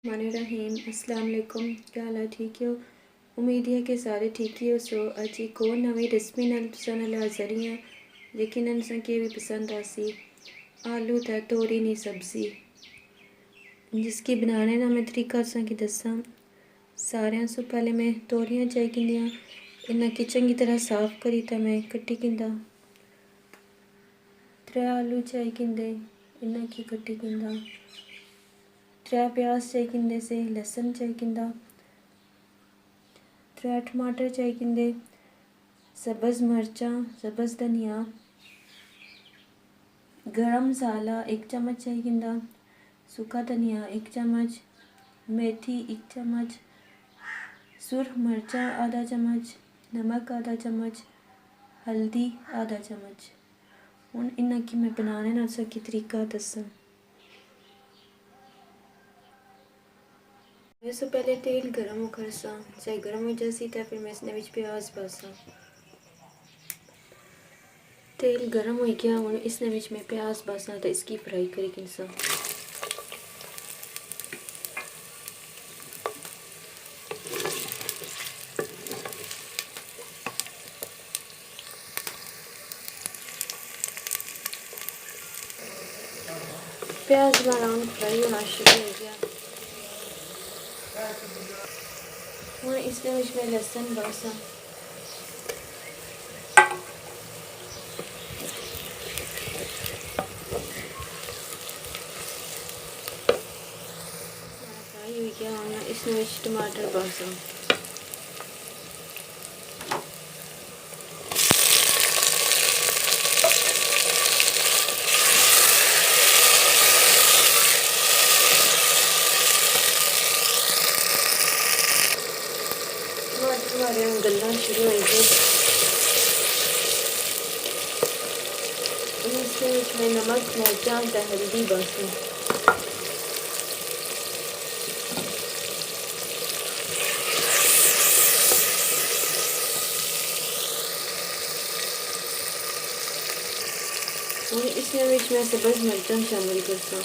रहीम अस्सलाम वालेकुम। क्या हाल है? ठीक हो? उम्मीद है कि सारे ठीक ही हो। सो अज एक और नवी रेसिपी नाल तुसां हाज़र ही हैं। यकीनन तुसें भी पसंद आसी आलू ते तोरी दी सब्ज़ी, जिसकी बनाने का मैं तरीका तुसां की दसां। सारियां सो पहले मैं तोरियां चाही किंदियां इन्हां की चंगी तरह साफ करी तो मैं कट्टी किंदा। 3 आलू चाही किंदे इन्हां की कट्टी किंदा। 3 प्याज चाही किंदे से, लहसुन चाही किंदा। 3 टमाटर चाही किंदे, सब्ज़ मिर्चा, सब्ज़ धनिया, गरम मसाला 1 चम्मच चाही किंदा, सूखा धनिया 1 चम्मच, मेथी 1 चम्मच, सुरख मिर्चा आधा चम्मच, नमक आधा चम्मच, हल्दी आधा चम्मच। हुण इन्हां की मैं बनाने दा तुसें तरीका दसां। सबसे पहले तेल गर्म हो करसा, चाहे गर्म हो जासी तो फिर मैं इसने विच प्याज पासा। तेल गर्म हो गया, हूँ इसने विच मैं प्याज पासा तो इसकी फ्राई करी किनसा। प्याज ब्राउन फ्राई होना शुरू हो गया। हूँ इसने विच मैं लहसुन पासा। फ्राई हो गया, हूँ इसने विच टमाटर पासा। टमाटर हमारे गलना शुरू हो गए। इसके विच मैं नमक, मिर्चा ते हल्दी पासी। और इसमें विच मैं सब्ज़ मिर्चा शामिल करसा।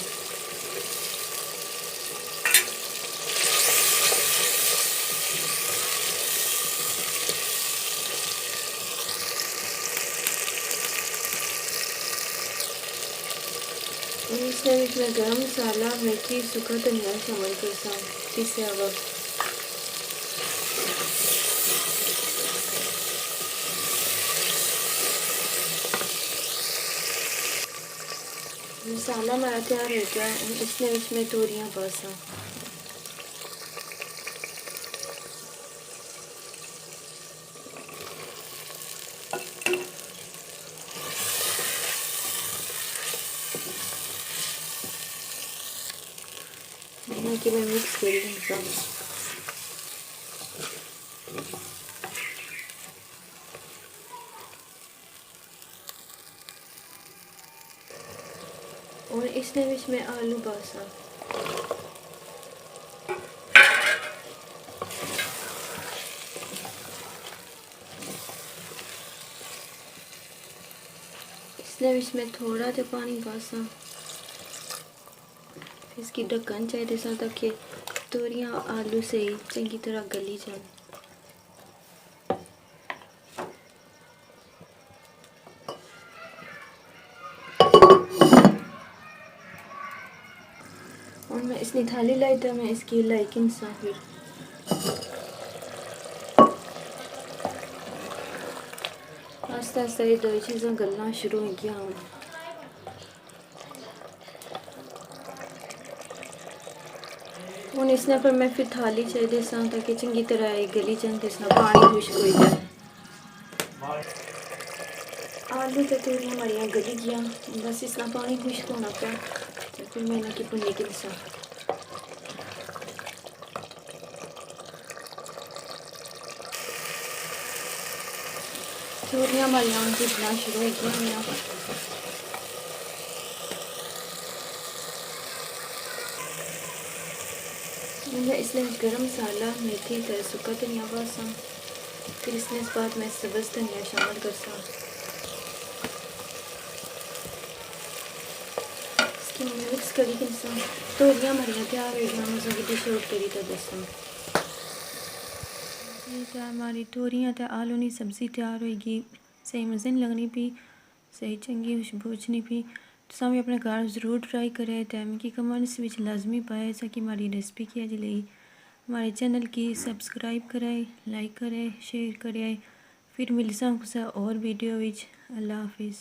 और इसमें विच मैं गरम मसाला, मेथी, सूखा धनिया शामिल करसा पीसा हुआ। मसाला हमारा तैयार हो गया, इसमें विच मैं तोरियां पासा। कि मैं मिक्स कर दूँगा। और इसने विच मैं आलू पासा। इसने विच मैं थोड़ा तो पानी पासा। इसकी ढक्कन चाहिए सा ताकि तोरियां आलू से ही चंगी तरह गली जाए। और मैं इसने थाली लाई तो मैं इसकी लाई किनसा फिर आस्ता आस्ता ये दो चीज़ें गलना शुरू हो गया। हूँ इसने पर मैं फिर थाली चाहिए सा ताकि चंगी तरह ये गली जाए, इसना पानी खुश्क हो जाए। आलू तो तोरियां हमारियाँ गली गया, बस इसना पानी खुश्क होना पाया तो फिर मैं इन्हें की भुनी के दसा। तोरियां हमारियाँ भुजना शुरू हो गया। इसमें गरम मसाला, मेथी ते सूखा धनिया पासा। फिर इसमें इस बाद मैं सब्ज़ धनिया शामिल करसा। इसकी मैं मिक्स मिक्स करी के तोरियां हमारियां तैयार हो गई। मैं की डिश आउट करी तो दसा जी। तो हमारी तोरियां तो आलू की सब्ज़ी तैयार होगी। सही मज़े नहीं लगनी पी, सही चंगी खुशबू नहीं पी। तो भी अपने घर ज़रूर ट्राई करें। तो मिगी कमेंट्स में लाजमी पाए कि हमारी रेसिपी की जी। हमारे चैनल की सब्सक्राइब करें, लाइक करें, शेयर करें। फिर मिलसा कुछ और वीडियो। अल्लाह हाफिज़।